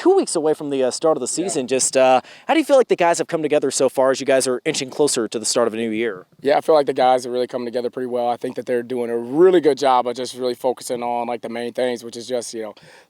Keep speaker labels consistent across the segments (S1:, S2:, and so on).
S1: 2 weeks away from the start of the season. Just how do you feel like the guys have come together so far as you guys are inching closer to the start of a new year?
S2: Yeah, I feel like the guys are really coming together pretty well. I think that they're doing a really good job of just really focusing on like the main things, which is just,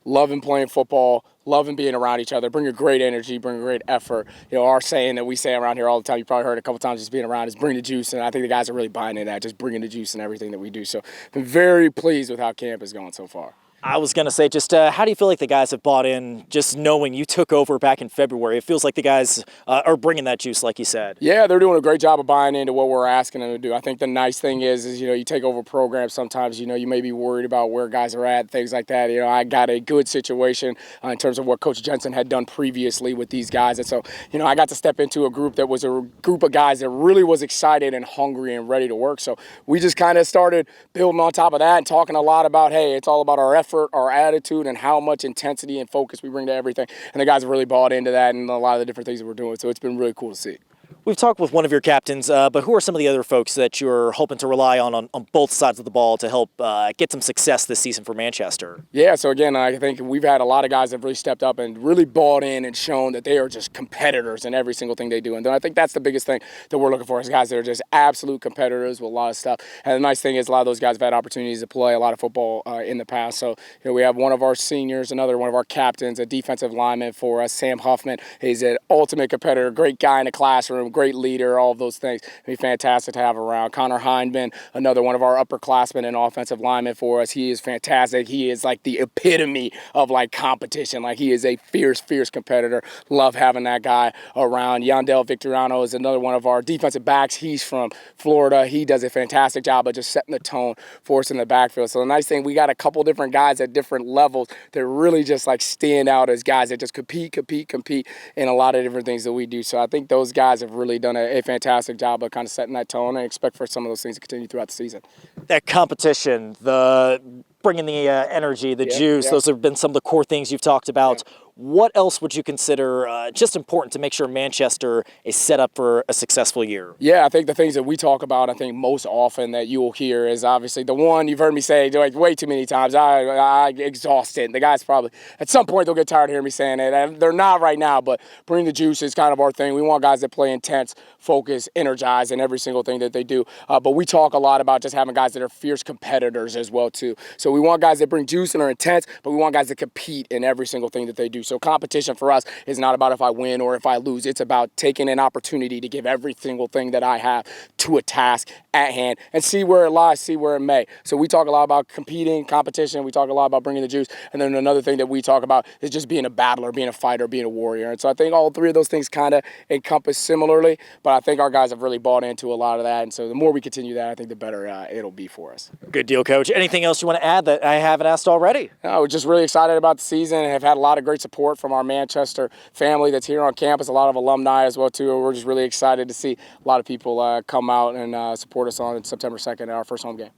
S2: loving playing football, loving being around each other, bring a great energy, bring a great effort. Our saying that we say around here all the time, you probably heard it a couple times, just being around is bring the juice. And I think the guys are really buying into that, just bringing the juice in everything that we do. So been very pleased with how camp is going so far.
S1: I was going to say, just how do you feel like the guys have bought in, just knowing you took over back in February? It feels like the guys are bringing that juice, like you said.
S2: Yeah, they're doing a great job of buying into what we're asking them to do. I think the nice thing is you take over programs sometimes, you may be worried about where guys are at, things like that. I got a good situation in terms of what Coach Jensen had done previously with these guys. And so, I got to step into a group that was a group of guys that really was excited and hungry and ready to work. So we just kind of started building on top of that and talking a lot about, hey, it's all about our effort, our attitude, and how much intensity and focus we bring to everything. And the guys have really bought into that and a lot of the different things that we're doing. So it's been really cool to see.
S1: We've talked with one of your captains, but who are some of the other folks that you're hoping to rely on both sides of the ball to help get some success this season for Manchester?
S2: Yeah, so again, I think we've had a lot of guys that have really stepped up and really bought in and shown that they are just competitors in every single thing they do. And I think that's the biggest thing that we're looking for is guys that are just absolute competitors with a lot of stuff. And the nice thing is a lot of those guys have had opportunities to play a lot of football in the past. So we have one of our seniors, another one of our captains, a defensive lineman for us, Sam Huffman. He's an ultimate competitor, great guy in the classroom, great leader, all of those things. It'd be fantastic to have around. Connor Hindman, another one of our upperclassmen and offensive linemen for us. He is fantastic. He is like the epitome of like competition. Like he is a fierce competitor. Love having that guy around. Yandel Victoriano is another one of our defensive backs. He's from Florida. He does a fantastic job of just setting the tone for us in the backfield. So the nice thing, we got a couple different guys at different levels that really just like stand out as guys that just compete in a lot of different things that we do. So I think those guys have really done a fantastic job of kind of setting that tone, and expect for some of those things to continue throughout the season.
S1: That competition, the bringing the energy, the juice, those have been some of the core things you've talked about. Yeah. What else would you consider just important to make sure Manchester is set up for a successful year? Yeah,
S2: I think the things that we talk about, I think most often that you will hear is obviously the one you've heard me say like way too many times. I exhausted. The guys probably at some point they'll get tired of hearing me saying it. And they're not right now, but bring the juice is kind of our thing. We want guys that play intense, focus, energize in every single thing that they do. But we talk a lot about just having guys that are fierce competitors as well too. So we want guys that bring juice and are intense, but we want guys that compete in every single thing that they do. So competition for us is not about if I win or if I lose. It's about taking an opportunity to give every single thing that I have to a task at hand and see where it lies, see where it may. So we talk a lot about competing, competition. We talk a lot about bringing the juice. And then another thing that we talk about is just being a battler, being a fighter, being a warrior. And so I think all three of those things kind of encompass similarly, but I think our guys have really bought into a lot of that. And so the more we continue that, I think the better it'll be for us.
S1: Good deal, Coach. Anything else you want to add that I haven't asked already?
S2: No, we're just really excited about the season and have had a lot of great support from our Manchester family that's here on campus, a lot of alumni as well too. We're just really excited to see a lot of people come out and support us on September 2nd at our first home game.